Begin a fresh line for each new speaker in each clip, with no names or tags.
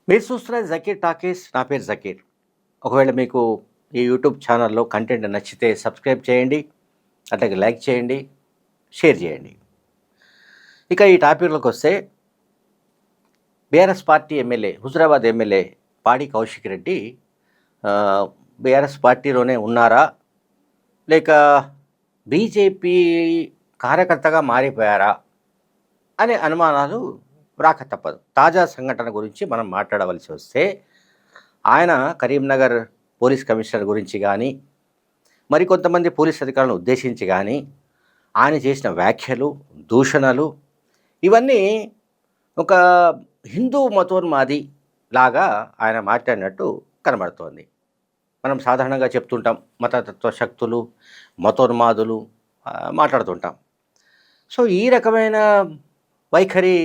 మీరు చూస్తున్నది జకీర్ టాకీస్. నా పేరు జకీర్. ఒకవేళ మీకు ఈ యూట్యూబ్ ఛానల్‌లో కంటెంట్ నచ్చితే సబ్స్క్రైబ్ చేయండి. అట్లాగే లైక్ చేయండి, షేర్ చేయండి. ఇక ఈ టాపిక్‌లోకొస్తే BRS party MLA, Huzurabad MLA Padi Kaushik Reddy BRS పార్టీలోనే ఉన్నారా? లేక బీజేపీ కార్యకర్తగా మారిపోయారా? అనే అనుమానాలు రాక తప్పదు. తాజా సంఘటన గురించి మనం మాట్లాడవలసి వస్తే, ఆయన కరీంనగర్ పోలీస్ కమిషనర్ గురించి కానీ, మరికొంతమంది పోలీస్ అధికారులను ఉద్దేశించి కానీ, ఆయన చేసిన వ్యాఖ్యలు, దూషణలు ఇవన్నీ ఒక హిందూ మతోన్మాది లాగా ఆయన మాట్లాడినట్టు కనబడుతోంది. మనం సాధారణంగా చెప్తుంటాం, మతతత్వ శక్తులు, మతోన్మాదులు మాట్లాడుతుంటాం. సో ఈ రకమైన వైఖరి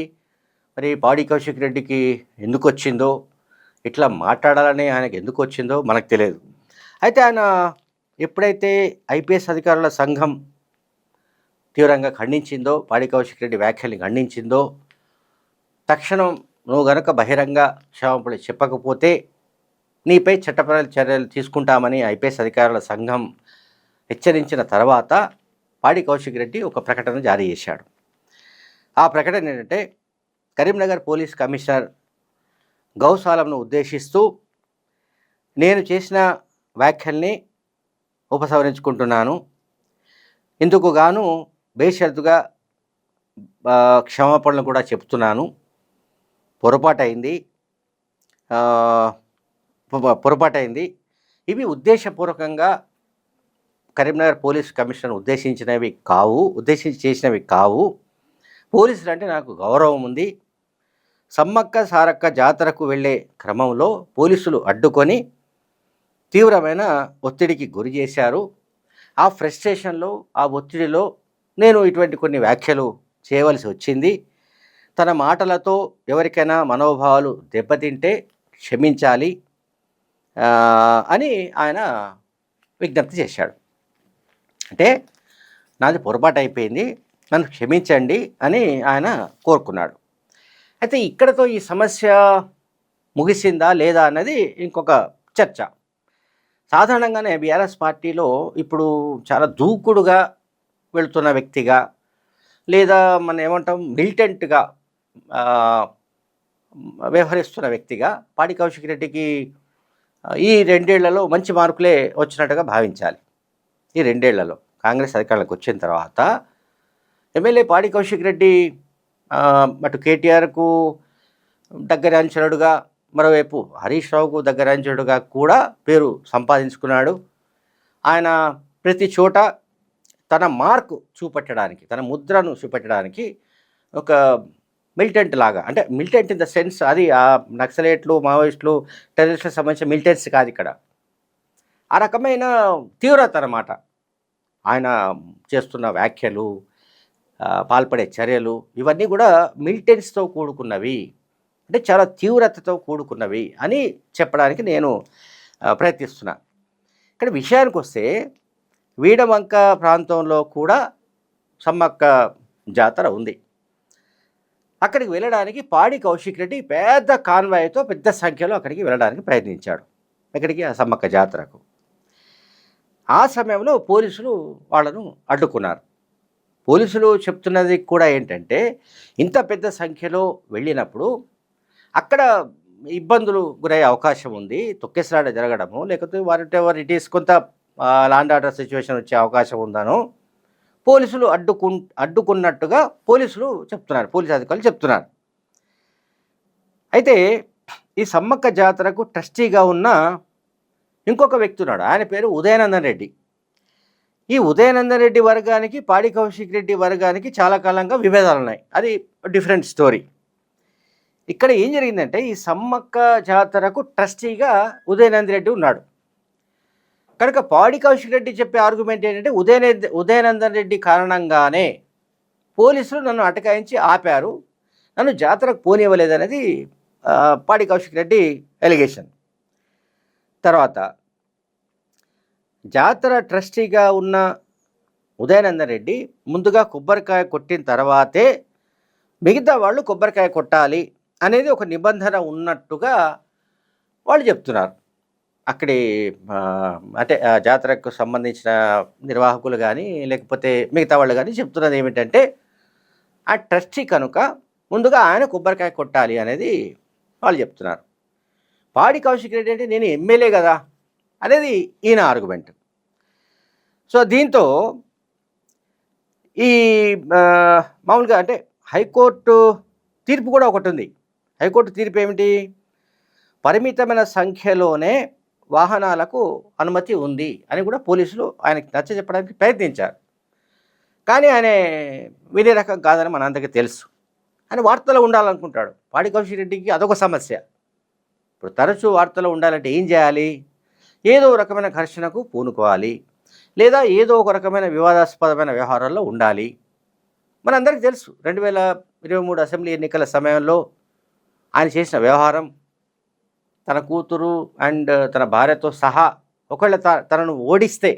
మరి పాడి కౌశిక్ రెడ్డికి ఎందుకు వచ్చిందో, ఇట్లా మాట్లాడాలని ఆయనకు ఎందుకు వచ్చిందో మనకు తెలియదు. అయితే ఆయన ఎప్పుడైతే ఐపీఎస్ అధికారుల సంఘం తీవ్రంగా ఖండించిందో, పాడి కౌశిక్ రెడ్డి వ్యాఖ్యల్ని ఖండించిందో, తక్షణం నువ్వు గనక బహిరంగ క్షమాపణ చెప్పకపోతే నీపై చట్టపరమైన చర్యలు తీసుకుంటామని ఐపీఎస్ అధికారుల సంఘం హెచ్చరించిన తర్వాత పాడి కౌశిక్ రెడ్డి ఒక ప్రకటన జారీ చేశాడు. ఆ ప్రకటన ఏంటంటే, కరీంనగర్ పోలీస్ కమిషనర్ గౌసాలంను ఉద్దేశిస్తూ నేను చేసిన వ్యాఖ్యల్ని ఉపసంహరించుకుంటున్నాను. ఇందుకు గాను బేషరతుగా క్షమాపణలు కూడా చెప్తున్నాను. పొరపాటైంది. ఇవి ఉద్దేశపూర్వకంగా కరీంనగర్ పోలీస్ కమిషనర్ ఉద్దేశించి చేసినవి కావు. పోలీసులు అంటే నాకు గౌరవం ఉంది. సమ్మక్క సారక్క జాతరకు వెళ్ళే క్రమంలో పోలీసులు అడ్డుకొని తీవ్రమైన ఒత్తిడికి గురి చేశారు. ఆ ఫ్రస్ట్రేషన్లో, ఆ ఒత్తిడిలో నేను ఇటువంటి కొన్ని వ్యాఖ్యలు చేయవలసి వచ్చింది. తన మాటలతో ఎవరికైనా మనోభావాలు దెబ్బతింటే క్షమించాలి అని ఆయన విజ్ఞప్తి చేశాడు. అంటే నాది పొరపాటు అయిపోయింది, నన్ను క్షమించండి అని ఆయన కోరుకున్నాడు. అయితే ఇక్కడతో ఈ సమస్య ముగిసిందా లేదా అన్నది ఇంకొక చర్చ. సాధారణంగానే బీఆర్ఎస్ పార్టీలో ఇప్పుడు చాలా దూకుడుగా వెళుతున్న వ్యక్తిగా, లేదా మనం ఏమంటాం మిలిటెంట్గా వ్యవహరిస్తున్న వ్యక్తిగా పాడి కౌశిక్ రెడ్డికి ఈ 2 ఏళ్లలో మంచి మార్కులే వచ్చినట్టుగా భావించాలి. ఈ 2 ఏళ్లలో కాంగ్రెస్ అధికారంలోకి వచ్చిన తర్వాత ఎమ్మెల్యే పాడి కౌశిక్ రెడ్డి అటు కేటీఆర్కు దగ్గర అంచనుడుగా, మరోవైపు హరీష్ రావుకు దగ్గర అంచనుడుగా కూడా పేరు సంపాదించుకున్నాడు. ఆయన ప్రతి చోట తన మార్కు చూపెట్టడానికి, తన ముద్రను చూపెట్టడానికి ఒక మిలిటెంట్ లాగా, అంటే మిలిటెంట్ ఇన్ ద సెన్స్ అది నక్సలైట్లు, మావోయిస్టులు, టెర్రరిస్టులకు సంబంధించిన మిలిటెంట్స్ కాదు ఇక్కడ. ఆ రకమైన తీవ్రత అన్నమాట ఆయన చేస్తున్న వ్యాఖ్యలు, పాల్పడే చర్యలు ఇవన్నీ కూడా మిలిటెంట్స్తో కూడుకున్నవి, అంటే చాలా తీవ్రతతో కూడుకున్నవి అని చెప్పడానికి నేను ప్రయత్నిస్తున్నా. ఇక్కడ విషయానికి వస్తే, వీడవంక ప్రాంతంలో కూడా సమ్మక్క జాతర ఉంది. అక్కడికి వెళ్ళడానికి పాడి కౌశిక్ రెడ్డి పెద్ద కాన్వాయ్తో పెద్ద సంఖ్యలో అక్కడికి వెళ్ళడానికి ప్రయత్నించాడు, అక్కడికి ఆ సమ్మక్క జాతరకు. ఆ సమయంలో పోలీసులు వాళ్ళను అడ్డుకున్నారు. పోలీసులు చెప్తున్నది కూడా ఏంటంటే, ఇంత పెద్ద సంఖ్యలో వెళ్ళినప్పుడు అక్కడ ఇబ్బందులు గురయ్యే అవకాశం ఉంది, తొక్కేసలాట జరగడము, లేకపోతే వారెవర్ ఇట్ ఈస్ కొంత లాండ్ ఆర్డర్ సిచ్యువేషన్ వచ్చే అవకాశం ఉందనో పోలీసులు అడ్డుకున్నట్టుగా పోలీసులు చెప్తున్నారు, పోలీసు అధికారులు చెప్తున్నారు. అయితే ఈ సమ్మక్క జాతరకు ట్రస్టీగా ఉన్న ఇంకొక వ్యక్తి ఉన్నాడు, ఆయన పేరు ఉదయనందన్ రెడ్డి. ఈ ఉదయనందన్ రెడ్డి వర్గానికి, పాడి కౌశిక్ రెడ్డి వర్గానికి చాలా కాలంగా విభేదాలు ఉన్నాయి, అది డిఫరెంట్ స్టోరీ. ఇక్కడ ఏం జరిగిందంటే, ఈ సమ్మక్క జాతరకు ట్రస్టీగా ఉదయనందన్ రెడ్డి ఉన్నాడు కనుక పాడి కౌశిక్ రెడ్డి చెప్పే ఆర్గ్యుమెంట్ ఏంటంటే, ఉదయనందన్ రెడ్డి కారణంగానే పోలీసులు నన్ను అటకాయించి ఆపారు, నన్ను జాతరకు పోనివ్వలేదనేది పాడి కౌశిక్ రెడ్డి ఎలిగేషన్. తర్వాత జాతర ట్రస్టీగా ఉన్న ఉదయనందన్ రెడ్డి ముందుగా కొబ్బరికాయ కొట్టిన తర్వాతే మిగతా వాళ్ళు కొబ్బరికాయ కొట్టాలి అనేది ఒక నిబంధన ఉన్నట్టుగా వాళ్ళు చెప్తున్నారు. అక్కడి అంటే జాతరకు సంబంధించిన నిర్వాహకులు కానీ లేకపోతే మిగతా వాళ్ళు కానీ చెప్తున్నది ఏమిటంటే ఆ ట్రస్టీ కనుక ముందుగా ఆయన కొబ్బరికాయ కొట్టాలి అనేది వాళ్ళు చెప్తున్నారు. పాడి కౌశిక్ రెడ్డి అంటే నేను ఎమ్మెల్యే కదా అనేది ఈయన ఆర్గ్యుమెంట్. సో దీంతో ఈ మామూలుగా అంటే హైకోర్టు తీర్పు కూడా ఒకటి ఉంది. హైకోర్టు తీర్పు ఏమిటి? పరిమితమైన సంఖ్యలోనే వాహనాలకు అనుమతి ఉంది అని కూడా పోలీసులు ఆయనకి నచ్చజెప్పడానికి ప్రయత్నించారు. కానీ ఆయన వినే రకం కాదని మనందరికీ తెలుసు. ఆయన వార్తలో ఉండాలనుకుంటాడు. పాడి కౌశిక్ రెడ్డికి అదొక సమస్య. ఇప్పుడు తరచూ వార్తలో ఉండాలంటే ఏం చేయాలి? ఏదో రకమైన ఘర్షణకు పూనుకోవాలి, లేదా ఏదో ఒక రకమైన వివాదాస్పదమైన వ్యవహారాల్లో ఉండాలి. మనందరికీ తెలుసు 2023 అసెంబ్లీ ఎన్నికల సమయంలో ఆయన చేసిన వ్యవహారం, తన కూతురు అండ్ తన భార్యతో సహా ఒకవేళ తనను ఓడిస్తే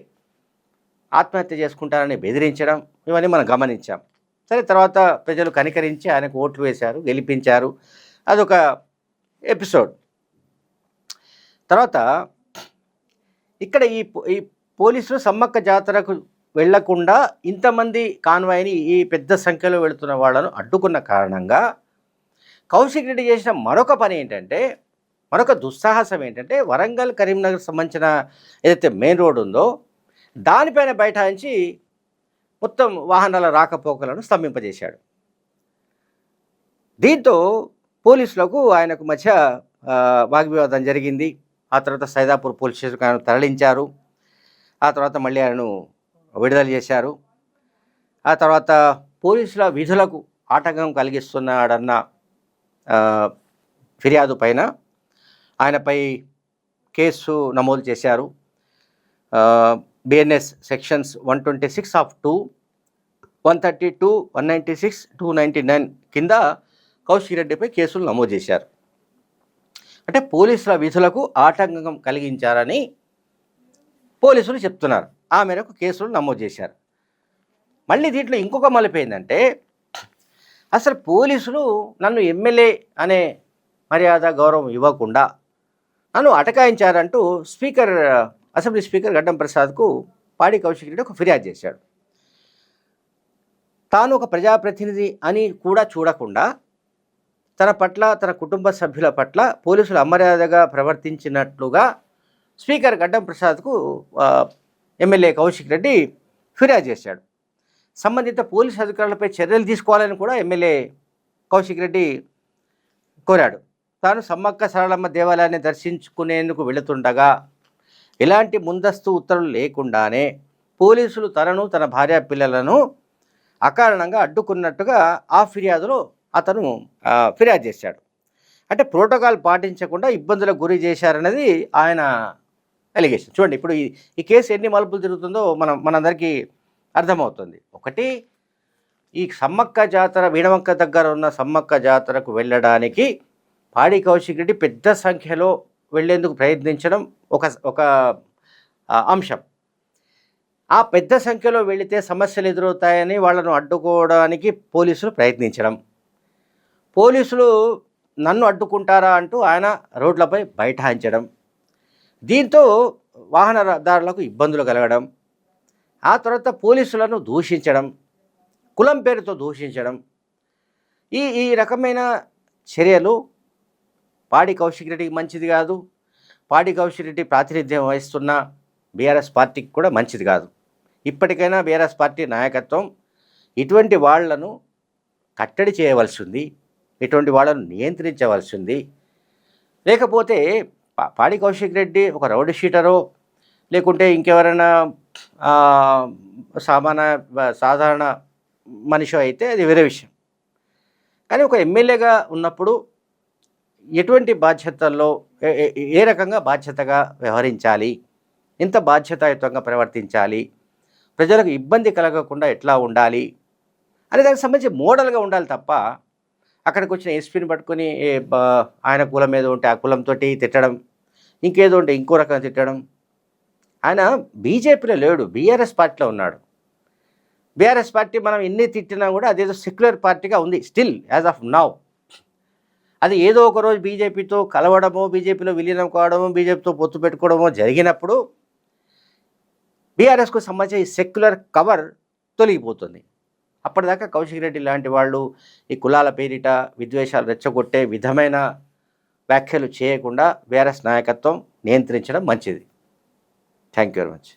ఆత్మహత్య చేసుకుంటారని బెదిరించడం, ఇవన్నీ మనం గమనించాం. సరే, తర్వాత ప్రజలు కనికరించి ఆయనకు ఓట్లు వేశారు, గెలిపించారు. అదొక ఎపిసోడ్. తర్వాత ఇక్కడ ఈ పోలీసులు సమ్మక్క జాతరకు వెళ్లకుండా ఇంతమంది కాన్వాయ్ని ఈ పెద్ద సంఖ్యలో వెళుతున్న వాళ్ళను అడ్డుకున్న కారణంగా కౌశిక్ రెడ్డి చేసిన మరొక పని ఏంటంటే, మరొక దుస్సాహసం ఏంటంటే, వరంగల్ కరీంనగర్ సంబంధించిన ఏదైతే మెయిన్ రోడ్ ఉందో దానిపైన బైఠాయించి మొత్తం వాహనాల రాకపోకలను స్తంభింపజేశాడు. దీంతో పోలీసులకు ఆయనకు మధ్య వాగ్వివాదం జరిగింది. ఆ తర్వాత సైదాపూర్ పోలీస్ స్టేషన్కి ఆయన తరలించారు. ఆ తర్వాత మళ్ళీ ఆయనను విడుదల చేశారు. ఆ తర్వాత పోలీసుల విధులకు ఆటంకం కలిగిస్తున్నాడన్న ఫిర్యాదు పైన ఆయనపై కేసు నమోదు చేశారు. బిఎన్ఎస్ సెక్షన్స్ 126(2), 132, 196, 299 కింద కౌశిక్ రెడ్డిపై కేసులు నమోదు చేశారు. అంటే పోలీసుల విధులకు ఆటంకం కలిగించారని పోలీసులు చెప్తున్నారు. ఆ మేరకు కేసులు నమోదు చేశారు. మళ్ళీ దీంట్లో ఇంకొక మలుపు ఏంటంటే, అసలు పోలీసులు నన్ను ఎమ్మెల్యే అనే మర్యాద గౌరవం ఇవ్వకుండా నన్ను అటకాయించారంటూ అసెంబ్లీ స్పీకర్ గడ్డం ప్రసాద్కు పాడి కౌశిక్ రెడ్డి ఒక ఫిర్యాదు చేశాడు. తాను ఒక ప్రజాప్రతినిధి అని కూడా చూడకుండా తన పట్ల, తన కుటుంబ సభ్యుల పట్ల పోలీసులు అమర్యాదగా ప్రవర్తించినట్లుగా స్పీకర్ గడ్డం ప్రసాద్కు ఎమ్మెల్యే కౌశిక్ రెడ్డి ఫిర్యాదు చేశాడు. సంబంధిత పోలీసు అధికారులపై చర్యలు తీసుకోవాలని కూడా ఎమ్మెల్యే కౌశిక్ రెడ్డి కోరాడు. తాను సమ్మక్క సరళమ్మ దేవాలయాన్ని దర్శించుకునేందుకు వెళుతుండగా ఎలాంటి ముందస్తు ఉత్తర్వులు లేకుండానే పోలీసులు తనను, తన భార్య పిల్లలను అకారణంగా అడ్డుకున్నట్టుగా ఆ ఫిర్యాదులో అతను ఫిర్యాదు చేశాడు. అంటే ప్రోటోకాల్ పాటించకుండా ఇబ్బందులకు గురి చేశారన్నది ఆయన అలిగేషన్. చూడండి, ఇప్పుడు ఈ కేసు ఎన్ని మలుపులు తిరుగుతుందో మనందరికీ అర్థమవుతుంది. ఒకటి, ఈ సమ్మక్క జాతర వీణవంక దగ్గర ఉన్న సమ్మక్క జాతరకు వెళ్ళడానికి పాడి కౌశిక్ రెడ్డి పెద్ద సంఖ్యలో వెళ్లేందుకు ప్రయత్నించడం ఒక అంశం. ఆ పెద్ద సంఖ్యలో వెళితే సమస్యలు ఎదురవుతాయని వాళ్ళను అడ్డుకోవడానికి పోలీసులు ప్రయత్నించడం, పోలీసులు నన్ను అడ్డుకుంటారా అంటూ ఆయన రోడ్లపై బైఠాయించడం, దీంతో వాహనదారులకు ఇబ్బందులు కలగడం, ఆ తర్వాత పోలీసులను దూషించడం, కులం పేరుతో దూషించడం, ఈ రకమైన చర్యలు పాడి కౌశిక్ రెడ్డికి మంచిది కాదు. పాడి కౌశిక్ రెడ్డి ప్రాతినిధ్యం వహిస్తున్న బీఆర్ఎస్ పార్టీకి కూడా మంచిది కాదు. ఇప్పటికైనా బీఆర్ఎస్ పార్టీ నాయకత్వం ఇటువంటి వాళ్లను కట్టడి చేయవలసింది, ఇటువంటి వాళ్ళను నియంత్రించవలసింది. లేకపోతే పాడి కౌశిక్ రెడ్డి ఒక రౌడీ షీటరో లేకుంటే ఇంకెవరైనా సాధారణ మనిషి అయితే అది వేరే విషయం. కానీ ఒక ఎమ్మెల్యేగా ఉన్నప్పుడు ఎటువంటి బాధ్యతల్లో ఏ రకంగా బాధ్యతగా వ్యవహరించాలి, ఎంత బాధ్యతాయుతంగా ప్రవర్తించాలి, ప్రజలకు ఇబ్బంది కలగకుండా ఎట్లా ఉండాలి అనే దానికి సంబంధించి మోడల్గా ఉండాలి తప్ప అక్కడికి వచ్చిన ఎస్పీని పట్టుకొని ఆయన కులం ఏదో ఉంటే ఆ కులంతో తిట్టడం, ఇంకేదో ఉంటే ఇంకో రకంగా తిట్టడం. ఆయన బీజేపీలో లేడు, బీఆర్ఎస్ పార్టీలో ఉన్నాడు. బీఆర్ఎస్ పార్టీ మనం ఎన్ని తిట్టినా కూడా అదేదో సెక్యులర్ పార్టీగా ఉంది స్టిల్ యాజ్ ఆఫ్ నౌ. అది ఏదో ఒకరోజు బీజేపీతో కలవడమో, బీజేపీలో విలీనం కావడమో, బీజేపీతో పొత్తు పెట్టుకోవడమో జరిగినప్పుడు బీఆర్ఎస్కు సంబంధించిన ఈ సెక్యులర్ కవర్ తొలగిపోతుంది. అప్పటిదాకా కౌశిక్ రెడ్డి లాంటి వాళ్ళు ఈ కులాల పేరిట విద్వేషాలు రెచ్చగొట్టే విధమైన వ్యాఖ్యలు చేయకుండా బీఆర్ఎస్ నాయకత్వం నియంత్రించడం మంచిది. Thank you very much.